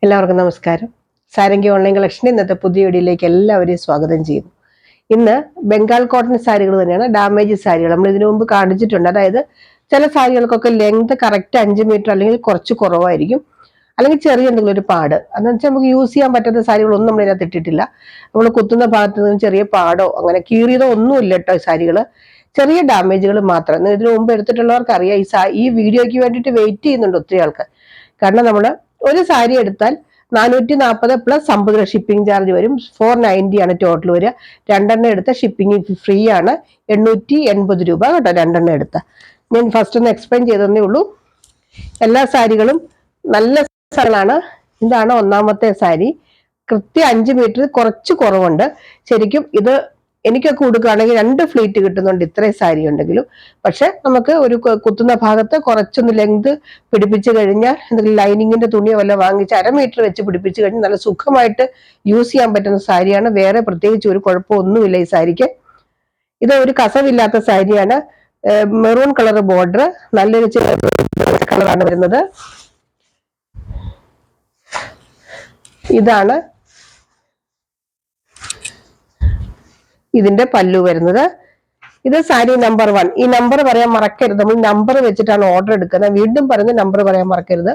എല്ലാവർക്കും നമസ്കാരം. Sarangi online collection ഇന്നത്തെ പുതിയ വീഡിയോയിലേക്ക് എല്ലാവരെയും സ്വാഗതം ചെയ്യുന്നു. ഇന്ന് ബംഗാൾ കോട്ടൺ സാരികൾ തന്നെയാണ്, ഡാമേജ് സാരികൾ നമ്മൾ ഇതിനു മുമ്പ് കാണിച്ചിട്ടുണ്ട്. അതായത് ചില സാരികൾക്കൊക്കെ ലെങ്ത് കറക്റ്റ് 5 മീറ്റർ അല്ലെങ്കിൽ കുറച്ച് കുറവായിരിക്കും, അല്ലെങ്കിൽ ചെറിയ എന്തെങ്കിലും ഒരു പാട്. അതെന്ന് വെച്ചാൽ നമുക്ക് യൂസ് ചെയ്യാൻ പറ്റുന്ന സാരികളൊന്നും നമ്മൾ ഇതിനകത്ത് ഇട്ടിട്ടില്ല. നമ്മൾ കുത്തുന്ന ഭാഗത്ത് നിന്നും ചെറിയ പാടോ അങ്ങനെ കീറിയതോ ഒന്നും ഇല്ല കേട്ടോ. സാരികള് ചെറിയ ഡാമേജുകൾ മാത്രം. ഇതിനു മുമ്പ് എടുത്തിട്ടുള്ളവർക്ക് അറിയാം. ഈ വീഡിയോയ്ക്ക് വേണ്ടിയിട്ട് വെയിറ്റ് ചെയ്യുന്നുണ്ട് ഒത്തിരി ആൾക്കാർ. കാരണം നമ്മൾ ഒരു സാരി എടുത്താൽ 440 പ്ലസ് 50 രൂപ ഷിപ്പിംഗ് ചാർജ് വരും. 490 ആണ് ടോട്ടൽ വരിക. രണ്ടെണ്ണം എടുത്ത ഷിപ്പിംഗ് ഫ്രീ ആണ്, 880 രൂപ കേട്ടോ രണ്ടെണ്ണം എടുത്ത. ഞാൻ ഫസ്റ്റ് ഒന്ന് എക്സ്പ്ലെയിൻ ചെയ്തതേ ഉള്ളൂ. എല്ലാ സാരികളും നല്ല സാരികളാണ്. ഇതാണ് ഒന്നാമത്തെ സാരി. കൃത്യം 5 മീറ്റർ കുറച്ച് കുറവുണ്ട്. ശരിക്കും ഇത് എനിക്കൊക്കെ കൊടുക്കുകയാണെങ്കിൽ 2 ഫ്ലീറ്റ് കിട്ടുന്നുണ്ട് ഇത്രയും സാരി ഉണ്ടെങ്കിലും. പക്ഷെ നമുക്ക് ഒരു കുത്തുന്ന ഭാഗത്ത് കുറച്ചൊന്ന് ലെങ്ത് പിടിപ്പിച്ചു കഴിഞ്ഞാൽ, എന്തെങ്കിലും ലൈനിങ്ങിന്റെ തുണിയോ വല്ല വാങ്ങിച്ച് 1/2 മീറ്റർ വെച്ച് പിടിപ്പിച്ചു കഴിഞ്ഞാൽ നല്ല സുഖമായിട്ട് യൂസ് ചെയ്യാൻ പറ്റുന്ന സാരിയാണ്. വേറെ പ്രത്യേകിച്ച് ഒരു കുഴപ്പമൊന്നുമില്ല ഈ സാരിക്ക്. ഇത് ഒരു കസവില്ലാത്ത സാരിയാണ്. മെറൂൺ കളർ ബോർഡർ, നല്ലൊരു കളറാണ് വരുന്നത്. ഇതാണ് ഇതിന്റെ പല്ലു വരുന്നത്. ഇത് സാരി നമ്പർ 1. ഈ നമ്പർ പറയാൻ മറക്കരുത്. നമ്മൾ നമ്പർ വെച്ചിട്ടാണ് ഓർഡർ എടുക്കുന്നത്. വീണ്ടും പറയുന്നത് നമ്പർ പറയാൻ മറക്കരുത്.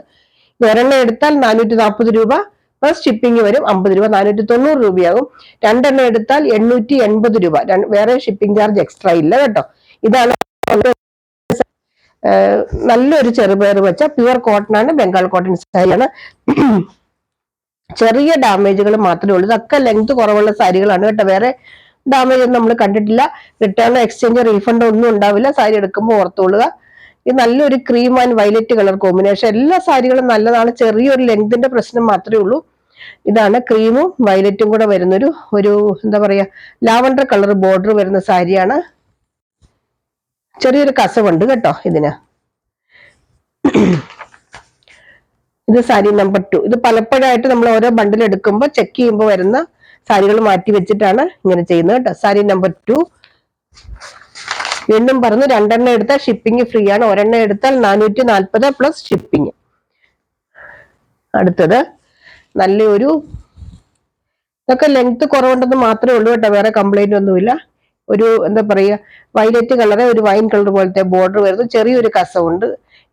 ഒരെണ്ണം എടുത്താൽ 440 രൂപ പ്ലസ് ഷിപ്പിംഗ് വരും 50 രൂപ, 490 രൂപയാകും. രണ്ടെണ്ണം എടുത്താൽ 880 രൂപ. വേറെ ഷിപ്പിംഗ് ചാർജ് എക്സ്ട്രാ ഇല്ല കേട്ടോ. ഇതാണ് നല്ലൊരു ചെറുപയർ വെച്ച പ്യുവർ കോട്ടൺ ആണ്, ബംഗാൾ കോട്ടൺ സാരിയാണ്. ചെറിയ ഡാമേജുകൾ മാത്രമേ ഉള്ളൂ. ഇതൊക്കെ ലെങ്ത് കുറവുള്ള സാരികളാണ് കേട്ടോ. വേറെ ഡാമേജ് ഒന്നും നമ്മൾ കണ്ടിട്ടില്ല. റിട്ടേൺ, എക്സ്ചേഞ്ച്, റീഫണ്ട് ഒന്നും ഉണ്ടാവില്ല. സാരി എടുക്കുമ്പോൾ ഓർത്തുകൊള്ളുക. ഇത് നല്ലൊരു cream and violet colour combination. എല്ലാ സാരികളും നല്ലതാണ്. ചെറിയൊരു ലെങ്തിന്റെ പ്രശ്നം മാത്രമേ ഉള്ളൂ. ഇതാണ് ക്രീമും വയലറ്റും കൂടെ വരുന്നൊരു എന്താ പറയാ, ലാവണ്ടർ കളർ ബോർഡർ വരുന്ന സാരിയാണ്. ചെറിയൊരു കസവുണ്ട് കേട്ടോ ഇതിന്. ഇത് സാരി നമ്പർ 2. ഇത് പലപ്പോഴായിട്ട് നമ്മൾ ഓരോ ബണ്ടിൽ എടുക്കുമ്പോൾ ചെക്ക് ചെയ്യുമ്പോൾ വരുന്ന സാരികൾ മാറ്റി വെച്ചിട്ടാണ് ഇങ്ങനെ ചെയ്യുന്നത് കേട്ടോ. സാരി നമ്പർ 2. വീണ്ടും പറഞ്ഞു, രണ്ടെണ്ണം എടുത്താൽ ഷിപ്പിംഗ് ഫ്രീ ആണ്. ഒരെണ്ണം എടുത്താൽ 440 പ്ലസ് ഷിപ്പിംഗ്. അടുത്തത് നല്ലൊരു, ഇതൊക്കെ ലെങ്ത് കുറവുണ്ടെന്ന് മാത്രമേ ഉള്ളൂ കേട്ടോ. വേറെ കംപ്ലൈന്റ് ഒന്നുമില്ല. ഒരു എന്താ പറയുക, വയലറ്റ് കളറ്, ഒരു വൈൻ കളർ പോലത്തെ ബോർഡർ വരുന്നു. ചെറിയൊരു കസവുണ്ട്,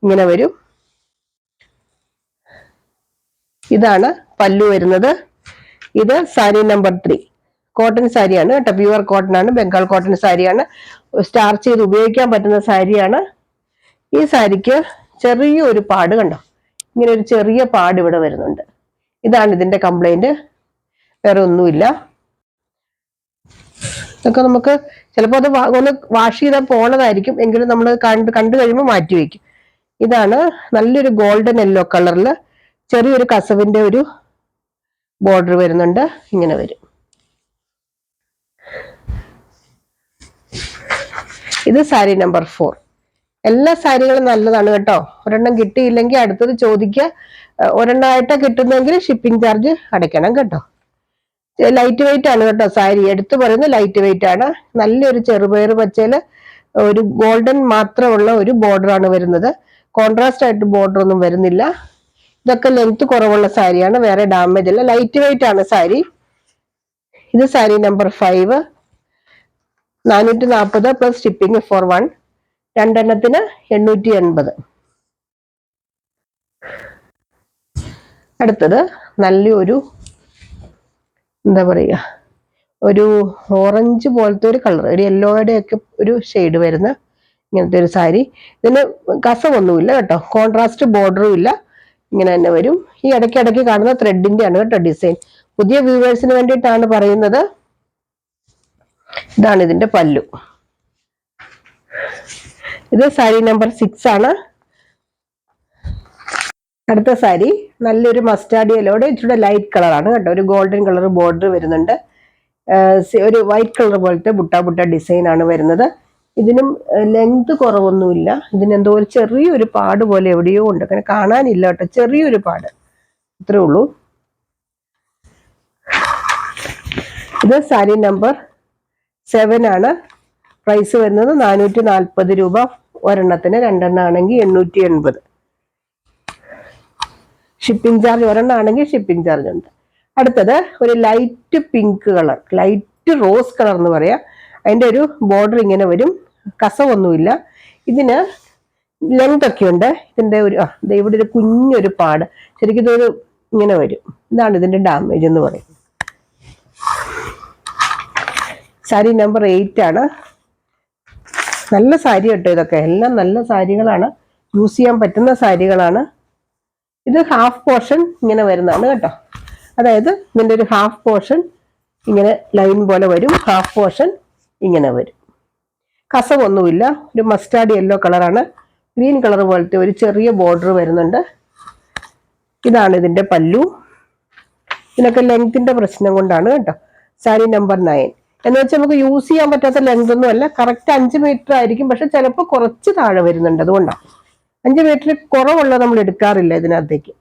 ഇങ്ങനെ വരും. ഇതാണ് പല്ലു വരുന്നത്. ഇത് സാരി നമ്പർ 3. കോട്ടൺ സാരിയാണ് കേട്ടോ. പ്യുവർ കോട്ടൺ ആണ്, ബംഗാൾ കോട്ടൺ സാരിയാണ്. സ്റ്റാർച്ച് ചെയ്ത് ഉപയോഗിക്കാൻ പറ്റുന്ന സാരിയാണ്. ഈ സാരിക്ക് ചെറിയൊരു പാട് കണ്ടോ, ഇങ്ങനെ ഒരു ചെറിയ പാട് ഇവിടെ വരുന്നുണ്ട്. ഇതാണ് ഇതിന്റെ കംപ്ലൈന്റ്, വേറെ ഒന്നുമില്ല. ഇതൊക്കെ നമുക്ക് ചിലപ്പോൾ അത് ഒന്ന് വാഷ് ചെയ്താൽ പോണതായിരിക്കും, എങ്കിലും നമ്മൾ കണ്ടു കഴിയുമ്പോൾ മാറ്റി വെക്കും. ഇതാണ് നല്ലൊരു ഗോൾഡൻ യെല്ലോ കളറിൽ ചെറിയൊരു കസവിന്റെ ഒരു ബോർഡർ വരുന്നുണ്ട്, ഇങ്ങനെ വരും. ഇത് സാരി നമ്പർ 4. എല്ലാ സാരികളും നല്ലതാണ് കേട്ടോ. ഒരെണ്ണം കിട്ടിയില്ലെങ്കിൽ അടുത്തത് ചോദിക്കുക. ഒരെണ്ണമായിട്ട് കിട്ടുന്നെങ്കിൽ ഷിപ്പിംഗ് ചാർജ് അടയ്ക്കണം കേട്ടോ. ലൈറ്റ് വെയിറ്റ് ആണ് കേട്ടോ സാരി. എടുത്തു പറയുന്നത് ലൈറ്റ് വെയിറ്റ് ആണ്. നല്ലൊരു ചെറുപയർ പച്ചയില് ഒരു ഗോൾഡൻ മാത്രമുള്ള ഒരു ബോർഡർ ആണ് വരുന്നത്. കോൺട്രാസ്റ്റ് ആയിട്ട് ബോർഡർ ഒന്നും വരുന്നില്ല. ഇതൊക്കെ ലെങ്ത് കുറവുള്ള സാരിയാണ്, വേറെ ഡാമേജ് അല്ല. ലൈറ്റ് വെയിറ്റ് ആണ് സാരി. ഇത് sari number 5. 440 plus shipping for 1. രണ്ടെണ്ണത്തിന് 880. അടുത്തത് നല്ലൊരു എന്താ പറയുക, ഒരു ഓറഞ്ച് പോലത്തെ ഒരു കളർ, ഒരു യെല്ലോയുടെ ഒക്കെ ഒരു ഷെയ്ഡ് വരുന്ന ഇങ്ങനത്തെ ഒരു സാരി. ഇതിന് കസവൊന്നുമില്ല കേട്ടോ, കോൺട്രാസ്റ്റ് ബോർഡറും ഇല്ല, ഇങ്ങനെ തന്നെ വരും. ഈ ഇടയ്ക്കിടയ്ക്ക് കാണുന്ന ത്രെഡിന്റെ ആണ് കേട്ടോ ഡിസൈൻ. പുതിയ വ്യൂവേഴ്സിന് വേണ്ടിയിട്ടാണ് പറയുന്നത്. ഇതാണ് ഇതിന്റെ പല്ലു. ഇത് സാരി നമ്പർ 6 ആണ്. അടുത്ത സാരി നല്ലൊരു മസ്റ്റാർഡ് യെല്ലോയുടെ ഇച്ചിരി ലൈറ്റ് കളറാണ് കേട്ടോ. ഒരു ഗോൾഡൻ കളർ ബോർഡർ വരുന്നുണ്ട്. ഒരു വൈറ്റ് കളർ പോലത്തെ ബുട്ട ഡിസൈൻ ആണ് വരുന്നത്. ഇതിനും ലെങ്ത് കുറവൊന്നുമില്ല. ഇതിനെന്തോ ഒരു ചെറിയൊരു പാട് പോലെ എവിടെയോ ഉണ്ട്, അങ്ങനെ കാണാനില്ല കേട്ടോ. ചെറിയൊരു പാട്, ഇത്രേ ഉള്ളൂ. ഇത് സാരി നമ്പർ 7 ആണ്. പ്രൈസ് വരുന്നത് 440 രൂപ ഒരെണ്ണത്തിന്. രണ്ടെണ്ണം ആണെങ്കിൽ 880. ഷിപ്പിംഗ് ചാർജ് ഒരെണ്ണമാണെങ്കിൽ ഷിപ്പിംഗ് ചാർജ് ഉണ്ട്. അടുത്തത് ഒരു light pink colour, light rose colour എന്ന് പറയാം. അതിൻ്റെ ഒരു ബോർഡർ ഇങ്ങനെ വരും, കസവൊന്നുമില്ല. ഇതിന് ലെങ്ത് ഒക്കെ ഉണ്ട്. ഇതിൻ്റെ ഒരു ഇവിടെ ഒരു കുഞ്ഞൊരു പാട്, ശരിക്കും ഇതൊരു ഇങ്ങനെ വരും. ഇതാണ് ഇതിന്റെ ഡാമേജ് എന്ന് പറയുന്നത്. സാരി നമ്പർ 8 ആണ്. നല്ല സാരി കേട്ടോ, ഇതൊക്കെ എല്ലാം നല്ല സാരികളാണ്, യൂസ് ചെയ്യാൻ പറ്റുന്ന സാരികളാണ്. ഇത് ഹാഫ് പോർഷൻ ഇങ്ങനെ വരുന്നതാണ് കേട്ടോ. അതായത് ഇതിൻ്റെ ഒരു ഹാഫ് പോർഷൻ ഇങ്ങനെ ലൈൻ പോലെ വരും, ഹാഫ് പോർഷൻ ഇങ്ങനെ വരും. കസവൊന്നുമില്ല. ഒരു മസ്റ്റാർഡ് യെല്ലോ കളറാണ്, ഗ്രീൻ കളർ പോലത്തെ ഒരു ചെറിയ ബോർഡർ വരുന്നുണ്ട്. ഇതാണ് ഇതിന്റെ പല്ലു. ഇതിനൊക്കെ ലെങ്ത്തിന്റെ പ്രശ്നം കൊണ്ടാണ് കേട്ടോ. സാരി നമ്പർ 9 എന്ന് വെച്ചാൽ നമുക്ക് യൂസ് ചെയ്യാൻ പറ്റാത്ത ലെങ്ത് ഒന്നും അല്ല, കറക്റ്റ് 5 മീറ്റർ ആയിരിക്കും, പക്ഷെ ചിലപ്പോൾ കുറച്ച് താഴെ വരുന്നുണ്ട്. അതുകൊണ്ടാണ് 5 മീറ്റർ കുറവുള്ളത് നമ്മൾ എടുക്കാറില്ല ഇതിനകത്തേക്ക്.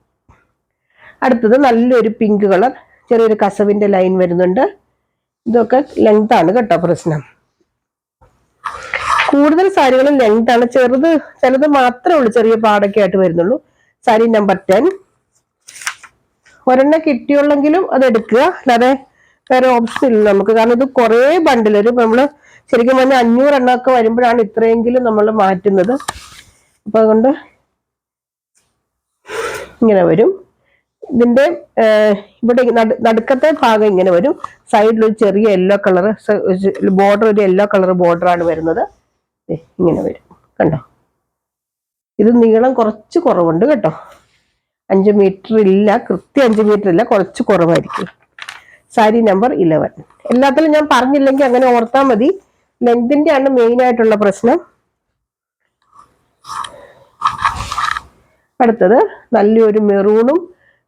അടുത്തത് നല്ലൊരു പിങ്ക് കളർ, ചെറിയൊരു കസവിന്റെ ലൈൻ വരുന്നുണ്ട്. ഇതൊക്കെ ലെങ്ത് ആണ് കേട്ടോ പ്രശ്നം. കൂടുതൽ സാരികളും ലെങ്ത് ആണ്, ചിലത് മാത്രമേ ഉള്ളൂ ചെറിയ പാടൊക്കെ ആയിട്ട് വരുന്നുള്ളൂ. സാരി നമ്പർ 10. ഒരെണ്ണം കിട്ടിയുള്ളെങ്കിലും അത് എടുക്കുക, അല്ലാതെ വേറെ ഓപ്ഷൻ ഇല്ല നമുക്ക്. കാരണം ഇത് കുറേ ബണ്ടിൽ, ഒരു നമ്മള് ശരിക്കും പറഞ്ഞാൽ 500 എണ്ണമൊക്കെ വരുമ്പോഴാണ് ഇത്രയെങ്കിലും നമ്മൾ മാറ്റുന്നത്. അപ്പൊ അതുകൊണ്ട് ഇങ്ങനെ വരും. ഇതിന്റെ ഇവിടെ നടുക്കത്തെ ഭാഗം ഇങ്ങനെ വരും, സൈഡിലൊരു ചെറിയ യെല്ലോ കളർ ബോർഡർ, ഒരു യെല്ലോ കളർ ബോർഡറാണ് വരുന്നത്. ഇങ്ങനെ വരും കണ്ടോ. ഇത് നീളം കുറച്ച് കുറവുണ്ട് കേട്ടോ, 5 മീറ്റർ ഇല്ല, കൃത്യം 5 മീറ്റർ ഇല്ല, കുറച്ച് കുറവായിരിക്കും. സാരി നമ്പർ 11. എല്ലാത്തിലും ഞാൻ പറഞ്ഞില്ലെങ്കിൽ അങ്ങനെ ഓർത്താൽ മതി, ലെങ്തിന്റെ ആണ് മെയിൻ ആയിട്ടുള്ള പ്രശ്നം. അടുത്തത് നല്ലൊരു മെറൂണും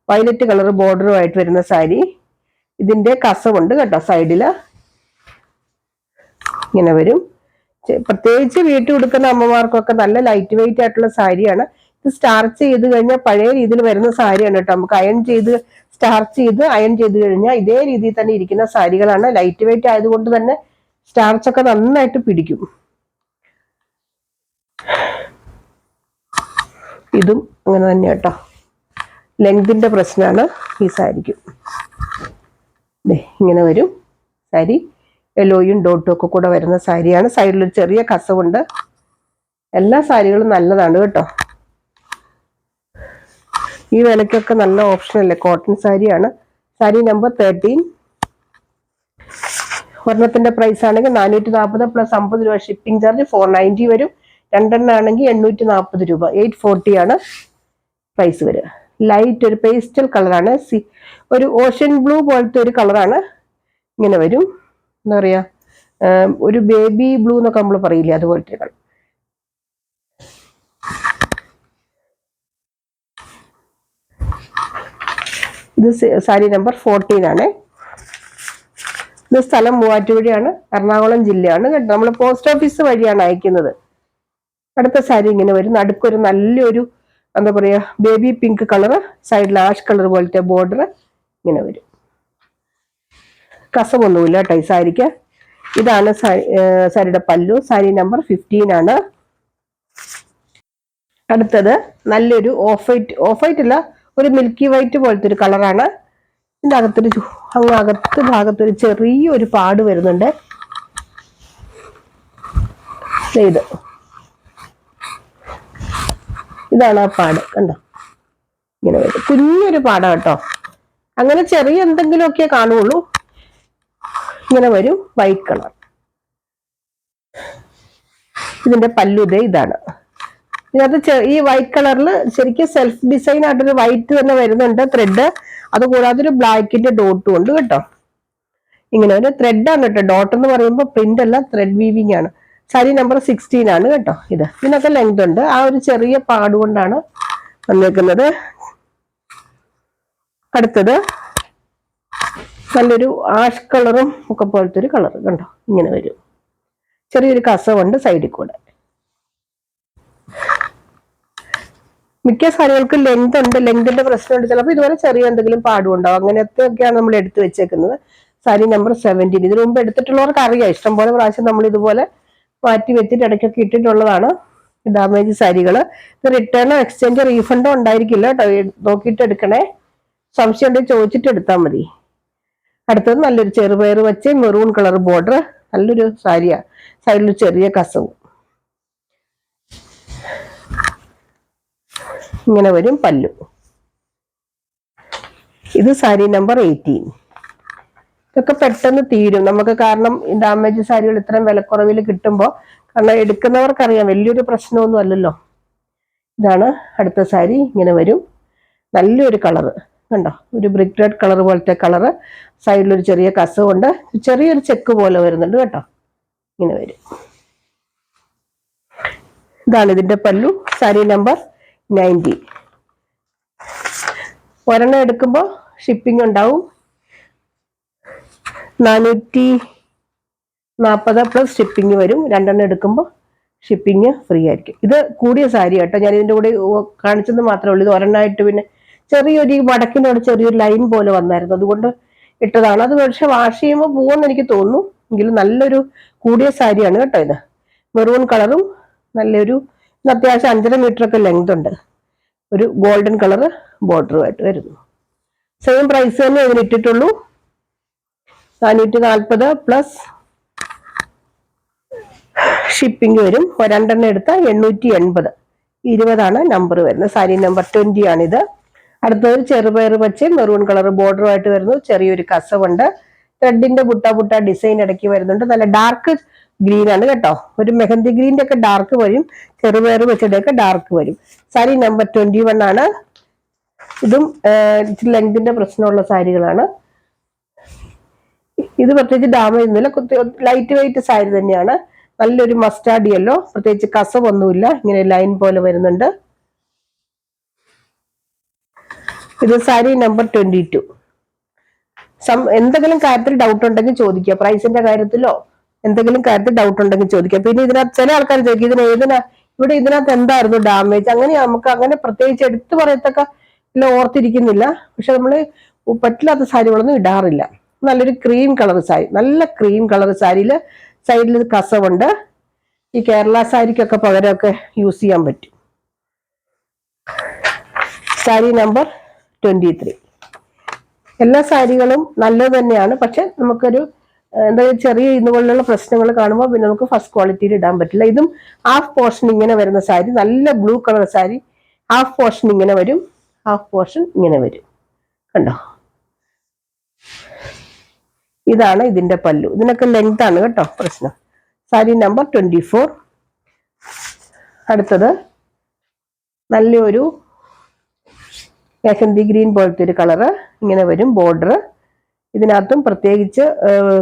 വയലറ്റ് കളർ ബോർഡറും ആയിട്ട് വരുന്ന സാരി. ഇതിന്റെ കസവുണ്ട് കേട്ടോ, സൈഡില് ഇങ്ങനെ വരും. പ്രത്യേകിച്ച് വീട്ടിൽ കൊടുക്കുന്ന അമ്മമാർക്കൊക്കെ നല്ല ലൈറ്റ് വെയിറ്റ് ആയിട്ടുള്ള സാരിയാണ്. ഇത് സ്റ്റാർച്ച് ചെയ്ത് കഴിഞ്ഞാൽ പഴയ രീതിയിൽ വരുന്ന സാരിയാണ് കേട്ടോ. നമുക്ക് സ്റ്റാർച്ച് ചെയ്ത് അയൺ ചെയ്ത് കഴിഞ്ഞാൽ ഇതേ രീതിയിൽ തന്നെ ഇരിക്കുന്ന സാരികളാണ്. ലൈറ്റ് വെയിറ്റ് ആയതുകൊണ്ട് തന്നെ സ്റ്റാർച്ചൊക്കെ നന്നായിട്ട് പിടിക്കും. ഇതും അങ്ങനെ തന്നെ കേട്ടോ, ലെങ്തിന്റെ പ്രശ്നമാണ് ഈ സാരിക്കും. ഇങ്ങനെ വരും സാരി, യെല്ലോയും ഡോട്ടും ഒക്കെ കൂടെ വരുന്ന സാരിയാണ്. സൈഡിലൊരു ചെറിയ കസവുണ്ട്. എല്ലാ സാരികളും നല്ലതാണ് കേട്ടോ. ഈ വിലക്കൊക്കെ നല്ല ഓപ്ഷൻ അല്ലേ, കോട്ടൺ സാരിയാണ്. സാരി നമ്പർ 13. ഒരെണ്ണത്തിന്റെ പ്രൈസ് ആണെങ്കിൽ 440 പ്ലസ് 50 രൂപ ഷിപ്പിംഗ് ചാർജ് 490 വരും. രണ്ടെണ്ണം ആണെങ്കിൽ 840 രൂപ, 840 ആണ് പ്രൈസ് വരിക. ലൈറ്റ് ഒരു പേസ്റ്റൽ കളറാണ്, ഒരു ഓഷ്യൻ ബ്ലൂ പോലത്തെ ഒരു കളറാണ്. ഇങ്ങനെ വരും, എന്താ പറയാ, ഒരു ബേബി ബ്ലൂ എന്നൊക്കെ നമ്മൾ പറയില്ലേ, അതുപോലത്തെ കളർ. ഇത് സാരി നമ്പർ 14 ആണ്. ഇത് സ്ഥലം മൂവാറ്റുപുഴയാണ്, എറണാകുളം ജില്ലയാണ് കേട്ടോ. നമ്മൾ പോസ്റ്റ് ഓഫീസ് വഴിയാണ് അയക്കുന്നത്. അടുത്ത സാരി ഇങ്ങനെ വരും, നടുക്കൊരു നല്ലൊരു എന്താ പറയാ ബേബി പിങ്ക് കളർ, സൈഡിൽ ആഷ് കളർ പോലത്തെ ബോർഡർ ഇങ്ങനെ വരും. കസവൊന്നുമില്ല കേട്ടോ ഈ സാരിക്ക്. ഇതാണ് സാരിയുടെ പല്ലു. സാരി നമ്പർ 15 ആണ്. അടുത്തത് നല്ലൊരു ഓഫ് വൈറ്റ് അല്ല, ഒരു മിൽക്കി വൈറ്റ് പോലത്തെ ഒരു കളറാണ്. ഇതിൻ്റെ അകത്ത് ഭാഗത്തൊരു ചെറിയൊരു പാട് വരുന്നുണ്ട്. ഇതാണ് ആ പാട് കണ്ടോ, ഇങ്ങനെ വരും. കുഞ്ഞൊരു പാടാ കേട്ടോ, അങ്ങനെ ചെറിയ എന്തെങ്കിലുമൊക്കെ കാണുള്ളൂ. ഇങ്ങനെ വരും, വൈറ്റ് കളർ. ഇതിന്റെ പല്ലു ഇതാണ്. ഇതിനകത്ത് ഈ വൈറ്റ് കളറിൽ ശരിക്കും സെൽഫ് ഡിസൈൻ ആയിട്ടൊരു വൈറ്റ് തന്നെ വരുന്നുണ്ട് ത്രെഡ്. അതുകൂടാതെ ഒരു ബ്ലാക്കിന്റെ ഡോട്ടും ഉണ്ട് കേട്ടോ. ഇങ്ങനെ ഒരു ത്രെഡാണ് കേട്ടോ, ഡോട്ട് എന്ന് പറയുമ്പോൾ പ്രിന്റ് അല്ല, ത്രെഡ് വീവിംഗ് ആണ്. സാരി നമ്പർ 16 ആണ് കേട്ടോ. ഇതിനൊക്കെ ലെങ്ത് ഉണ്ട്. ആ ഒരു ചെറിയ പാടുകൊണ്ടാണ് വന്നേക്കുന്നത്. അടുത്തത് നല്ലൊരു ആഷ് കളറും ഒക്കെ പോലത്തെ ഒരു കളർ കണ്ടോ, ഇങ്ങനെ വരും. ചെറിയൊരു കസവുണ്ട് സൈഡിൽ കൂടെ. മിക്ക സാരികൾക്കും ലെങ്ത് ഉണ്ട്, ലെങ്തിന്റെ പ്രശ്നമുണ്ട്. ചിലപ്പോൾ ഇതുപോലെ ചെറിയ എന്തെങ്കിലും പാടുണ്ടാവും. അങ്ങനത്തെയൊക്കെയാണ് നമ്മൾ എടുത്തു വെച്ചേക്കുന്നത്. സാരി നമ്പർ 17. ഇതിനു മുമ്പ് എടുത്തിട്ടുള്ളവർക്ക് അറിയാം, ഇഷ്ടംപോലെ പ്രാവശ്യം നമ്മൾ ഇതുപോലെ മാറ്റി വെച്ചിട്ട് ഇടയ്ക്കൊക്കെ ഇട്ടിട്ടുള്ളതാണ്. ഡാമേജ് സാരികൾ. ഇത് റിട്ടേണോ എക്സ്ചേഞ്ചോ റീഫണ്ടോ ഉണ്ടായിരിക്കില്ല കേട്ടോ. നോക്കിയിട്ട് എടുക്കണേ. സംശയം ഉണ്ടെങ്കിൽ ചോദിച്ചിട്ട് എടുത്താൽ മതി. അടുത്തത് നല്ലൊരു ചെറുപയർ വെച്ച് മെറൂൺ കളർ ബോർഡർ, നല്ലൊരു സാരിയാ. സൈഡിൽ ചെറിയ കസവും ഇങ്ങനെ വരും. പല്ലു. ഇത് സാരി നമ്പർ 18. ഇതൊക്കെ പെട്ടെന്ന് തീരും നമുക്ക്. കാരണം ഡാമേജ് സാരികൾ ഇത്രയും വിലക്കുറവിൽ കിട്ടുമ്പോൾ, കാരണം എടുക്കുന്നവർക്കറിയാം വലിയൊരു പ്രശ്നമൊന്നും അല്ലല്ലോ. ഇതാണ് അടുത്ത സാരി. ഇങ്ങനെ വരും. നല്ലൊരു കളറ് കണ്ടോ, ഒരു ബ്രിക്ക് റെഡ് കളർ പോലത്തെ കളറ്. സൈഡിലൊരു ചെറിയ കസവുണ്ട്, ചെറിയൊരു ചെക്ക് പോലെ വരുന്നുണ്ട് കേട്ടോ. ഇങ്ങനെ വരും. ഇതാണ് ഇതിന്റെ പല്ലു. സാരി നമ്പർ 90. ഒരെണ്ണം എടുക്കുമ്പോൾ ഷിപ്പിംഗ് ഉണ്ടാവും 440 പ്ലസ് ഷിപ്പിംഗ് വരും. രണ്ടെണ്ണം എടുക്കുമ്പോൾ ഷിപ്പിംഗ് ഫ്രീ ആയിരിക്കും. ഇത് കൂടിയ സാരി കേട്ടോ. ഞാൻ ഇതിന്റെ കൂടെ കാണിച്ചെന്ന് മാത്രമേ ഉള്ളൂ. ഇത് ഒരെണ്ണമായിട്ട് പിന്നെ ചെറിയൊരു വടക്കിനോട് ചെറിയൊരു ലൈൻ പോലെ വന്നായിരുന്നു, അതുകൊണ്ട് ഇട്ടതാണ്. അത് പക്ഷെ വാഷ് ചെയ്യുമ്പോൾ പോകുമെന്ന് എനിക്ക് തോന്നുന്നു. എങ്കിലും നല്ലൊരു കൂടിയ സാരിയാണ് കേട്ടോ. ഇത് മെറൂൺ കളറും നല്ലൊരു അത്യാവശ്യം 5.5 മീറ്റർ ഒക്കെ ലെങ്ത് ഉണ്ട്. ഒരു ഗോൾഡൻ കളർ ബോർഡറുമായിട്ട് വരുന്നു. സെയിം പ്രൈസ് തന്നെ ഇതിന് ഇട്ടിട്ടുള്ളൂ. 440 പ്ലസ് ഷിപ്പിംഗ് വരും. രണ്ടെണ്ണം എടുത്താൽ 880. 20 നമ്പർ വരുന്നത്. സാരി നമ്പർ 20 ആണിത്. അടുത്തത് ചെറുപയർ പച്ച മെറൂൺ കളർ ബോർഡറുമായിട്ട് വരുന്നു. ചെറിയൊരു കസവുണ്ട്. ത്രെഡിന്റെ ബുട്ട ഡിസൈൻ ഇടയ്ക്ക് വരുന്നുണ്ട്. നല്ല ഡാർക്ക് ഗ്രീൻ ആണ് കേട്ടോ. ഒരു മെഹന്തി ഗ്രീൻ്റെ ഒക്കെ ഡാർക്ക് വരും, ചെറുപയർ പച്ചയുടെ ഒക്കെ ഡാർക്ക് വരും. സാരി നമ്പർ 21 ആണ്. ഇതും ലെങ്തിന്റെ പ്രശ്നമുള്ള സാരികളാണ്. ഇത് പ്രത്യേകിച്ച് ഡാമേജ് ഒന്നുമില്ല, ലൈറ്റ് വെയിറ്റ് സാരി തന്നെയാണ്. നല്ലൊരു മസ്റ്റാർഡ് യെല്ലോ, പ്രത്യേകിച്ച് കസവൊന്നുമില്ല, ഇങ്ങനെ ലൈൻ പോലെ വരുന്നുണ്ട്. ഇത് സാരി നമ്പർ 22. എന്തെങ്കിലും കാര്യത്തിൽ ഡൗട്ട് ഉണ്ടെങ്കിൽ ചോദിക്കുക. പ്രൈസിന്റെ കാര്യത്തിലോ എന്തെങ്കിലും കാര്യത്തിൽ ഡൗട്ട് ഉണ്ടെങ്കിൽ ചോദിക്കുക. പിന്നെ ഇതിനകത്ത് ചില ആൾക്കാർ ചോദിക്കും ഇതിനകത്ത് എന്തായിരുന്നു ഡാമേജ്. അങ്ങനെ നമുക്ക് അങ്ങനെ പ്രത്യേകിച്ച് എടുത്തു പറയത്തക്ക ഓർത്തിരിക്കുന്നില്ല. പക്ഷെ നമ്മള് പറ്റില്ലാത്ത സാരികളൊന്നും ഇടാറില്ല. നല്ലൊരു ക്രീം കളർ സാരി, നല്ല ക്രീം കളർ സാരിയില് സൈഡിൽ കസവുണ്ട്. ഈ കേരള സാരിക്കൊക്കെ പകരമൊക്കെ യൂസ് ചെയ്യാൻ പറ്റും. സാരി നമ്പർ 23. എല്ലാ സാരികളും നല്ലത് തന്നെയാണ്. പക്ഷെ നമുക്കൊരു എന്തായാലും ചെറിയ ഇതുപോലുള്ള പ്രശ്നങ്ങൾ കാണുമ്പോൾ പിന്നെ നമുക്ക് ഫസ്റ്റ് ക്വാളിറ്റിയിൽ ഇടാൻ പറ്റില്ല. ഇതും ഹാഫ് പോർഷൻ ഇങ്ങനെ വരുന്ന സാരി, നല്ല blue colour sari. Half portion ഇങ്ങനെ വരും, ഹാഫ് പോർഷൻ ഇങ്ങനെ വരും. കണ്ടോ, ഇതാണ് ഇതിന്റെ പല്ലു. ഇതിനൊക്കെ ലെങ്ത് ആണ് കേട്ടോ പ്രശ്നം. സാരി നമ്പർ 24. അടുത്തത് നല്ലൊരു മെഹന്തി ഗ്രീൻ പോലത്തെ ഒരു കളറ്. ഇങ്ങനെ വരും ബോർഡർ. ഇതിനകത്തും പ്രത്യേകിച്ച്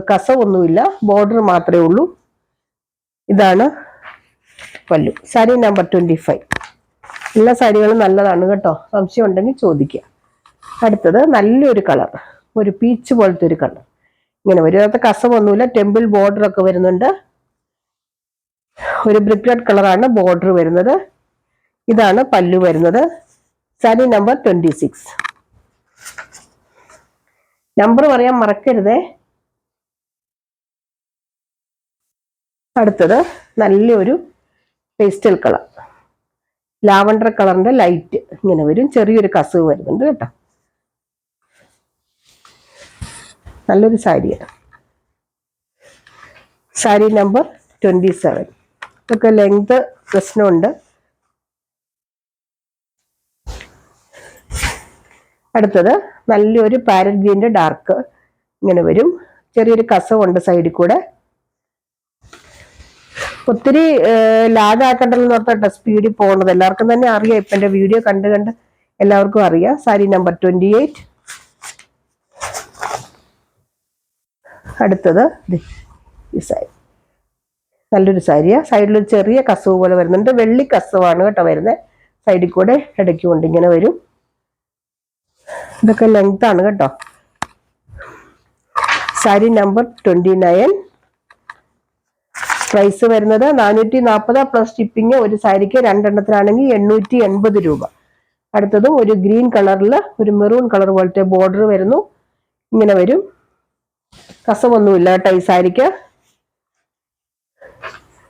കസവൊന്നുമില്ല, ബോർഡർ മാത്രമേ ഉള്ളൂ. ഇതാണ് പല്ലു. സാരി നമ്പർ 25. എല്ലാ സാരികളും നല്ലതാണ് കേട്ടോ. സംശയം ഉണ്ടെങ്കിൽ ചോദിക്കുക. അടുത്തത് നല്ലൊരു കളർ, ഒരു പീച്ച് പോലത്തെ ഒരു കളർ. ഇങ്ങനെ വരും. അതിനകത്ത് കസവൊന്നുമില്ല, ടെമ്പിൾ ബോർഡർ ഒക്കെ വരുന്നുണ്ട്. ഒരു ബ്രിക്ക് റെഡ് കളറാണ് ബോർഡർ വരുന്നത്. ഇതാണ് പല്ലു വരുന്നത്. സാരി നമ്പർ 26. നമ്പർ പറയാൻ മറക്കരുതേ. അടുത്തത് നല്ലൊരു പേസ്റ്റൽ കളർ, ലാവണ്ടർ കളറിന്റെ ലൈറ്റ് ഇങ്ങനെ വരും. ചെറിയൊരു കസവ് വരുന്നുണ്ട് കേട്ടോ. നല്ലൊരു സാരിയാണ്. സാരി നമ്പർ 27. ഇതൊക്കെ ലെങ്ത് പ്രശ്നമുണ്ട്. അടുത്തത് നല്ലൊരു പാരറ്റ് ഗ്രീൻ്റെ ഡാർക്ക് ഇങ്ങനെ വരും. ചെറിയൊരു കസവുണ്ട് സൈഡിൽ കൂടെ. ഒത്തിരി ലാഗാക്കണ്ടെന്ന് ഓർത്തോട്ടെ സ്പീഡിൽ പോകുന്നത്. എല്ലാവർക്കും തന്നെ അറിയാം, ഇപ്പം എൻ്റെ വീഡിയോ കണ്ട് എല്ലാവർക്കും അറിയാം. സാരി നമ്പർ 28. അടുത്തത് ഈ സാരി, നല്ലൊരു സാരിയാ. സൈഡിലൊരു ചെറിയ കസവ് പോലെ വരുന്നുണ്ട്. വെള്ളി കസവാണ് കേട്ടോ വരുന്നത്. സൈഡിൽ കൂടെ ഇടയ്ക്ക് കൊണ്ട് ഇങ്ങനെ വരും. ഇതൊക്കെ ലെങ്ത് ആണ് കേട്ടോ. സാരി നമ്പർ 29. പ്രൈസ് വരുന്നത് 440 പ്ലസ് ഷിപ്പിംഗ്. ഒരു സാരിക്ക് രണ്ടെണ്ണത്തിനാണെങ്കിൽ 880 രൂപ. അടുത്തതും ഒരു ഗ്രീൻ കളറിൽ ഒരു മെറൂൺ കളർ പോലത്തെ ബോർഡർ വരുന്നു. ഇങ്ങനെ വരും. കസവൊന്നുമില്ല കേട്ടോ ഈ സാരിക്ക്.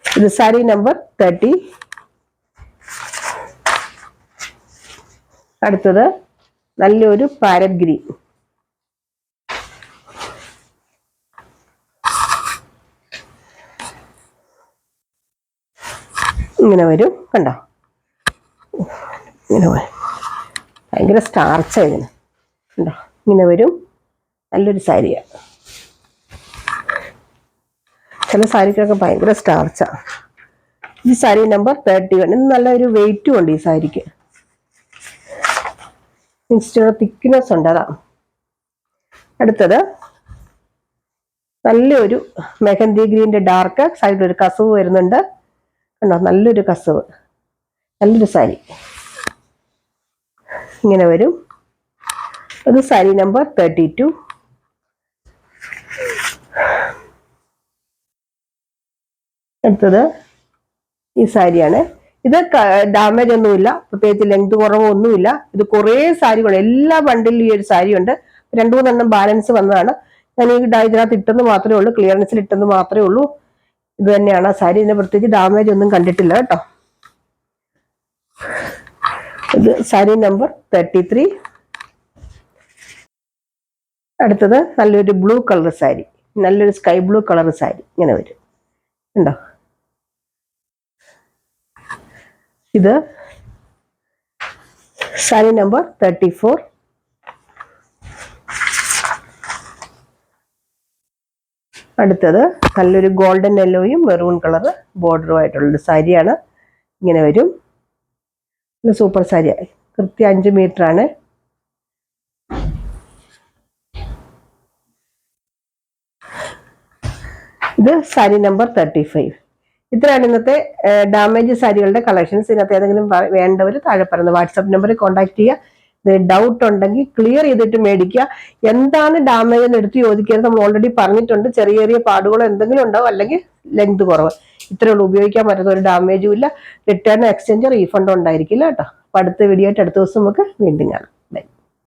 ഇത് സാരി നമ്പർ 30. അടുത്തത് നല്ലൊരു പാരറ്റ് ഗ്രീൻ. ഇങ്ങനെ വരും, കണ്ടോ? ഇങ്ങനെ ഭയങ്കര സ്റ്റാർച്ചാണ് ഇതിന്, കണ്ടോ? ഇങ്ങനെ വരും, നല്ലൊരു സാരിയാണ്. ചില സാരിക്കൊക്കെ ഭയങ്കര സ്റ്റാർച്ചാണ്. ഈ സാരി നമ്പർ 31. ഇന്ന് നല്ലൊരു വെയിറ്റും ഉണ്ട് ഈ സാരിക്ക്, തിക്നെസ് ഉണ്ട്, അതാ. അടുത്തത് നല്ലൊരു മെഹന്തി ഗ്രീൻ്റെ ഡാർക്ക്, സൈഡിലൊരു കസവ് വരുന്നുണ്ട്, കണ്ടോ? നല്ലൊരു കസവ്, നല്ലൊരു സാരി. ഇങ്ങനെ വരും. അത് സാരി നമ്പർ 32. അടുത്തത് ഈ സാരിയാണ്. ഇത് ഡാമേജ് ഒന്നുമില്ല, പ്രത്യേകിച്ച് ലെങ്ത് കുറവൊന്നുമില്ല. ഇത് കുറേ സാരികൾ, എല്ലാ ബണ്ടിലും ഈ ഒരു സാരി ഉണ്ട്. 2-3 ബാലൻസ് വന്നതാണ്. ഞാൻ ഈ ഇതിനകത്ത് ഇട്ടെന്ന് മാത്രമേ ഉള്ളൂ, ക്ലിയറൻസിൽ ഇട്ടെന്ന് മാത്രമേ ഉള്ളൂ. ഇത് തന്നെയാണ് ആ സാരി. ഇതിനെ പ്രത്യേകിച്ച് ഡാമേജ് ഒന്നും കണ്ടിട്ടില്ല കേട്ടോ. ഇത് സാരി നമ്പർ 33. അടുത്തത് നല്ലൊരു ബ്ലൂ കളർ സാരി, നല്ലൊരു സ്കൈ ബ്ലൂ കളർ സാരി. ഇങ്ങനെ വരും, ഉണ്ടോ? ഇത് സാരി നമ്പർ 34. അടുത്തത് നല്ലൊരു ഗോൾഡൻ യെല്ലോയും മെറൂൺ കളർ ബോർഡറും ആയിട്ടുള്ളൊരു സാരിയാണ്. ഇങ്ങനെ വരും, സൂപ്പർ സാരിയായി. കൃത്യം 5 മീറ്റർ ആണ്. ഇത് സാരി നമ്പർ 35. ഇത്രയാണ് ഇന്നത്തെ ഡാമേജ് സാരികളുടെ കളക്ഷൻസ്. ഇതിനകത്ത് ഏതെങ്കിലും വേണ്ടവർ താഴെ പറയുന്ന വാട്സാപ്പ് നമ്പറിൽ കോൺടാക്ട് ചെയ്യുക. ഡൗട്ട് ഉണ്ടെങ്കിൽ ക്ലിയർ ചെയ്തിട്ട് മേടിക്കുക. എന്താണ് ഡാമേജ് എന്ന് എടുത്ത് ചോദിക്കരുത്, നമ്മൾ ഓൾറെഡി പറഞ്ഞിട്ടുണ്ട്. ചെറിയ ചെറിയ പാടുകളോ എന്തെങ്കിലും ഉണ്ടാവും, അല്ലെങ്കിൽ ലെങ്ത് കുറവ്, ഇത്രയേ ഉള്ളൂ. ഉപയോഗിക്കാൻ പറ്റുന്ന ഒരു ഡാമേജും ഇല്ല. റിട്ടേൺ, എക്സ്ചേഞ്ച്, റീഫണ്ട് ഉണ്ടായിരിക്കില്ല കേട്ടോ. അപ്പൊ അടുത്ത വീഡിയോ ആയിട്ട് അടുത്ത ദിവസം നമുക്ക് വീണ്ടും കാണാം.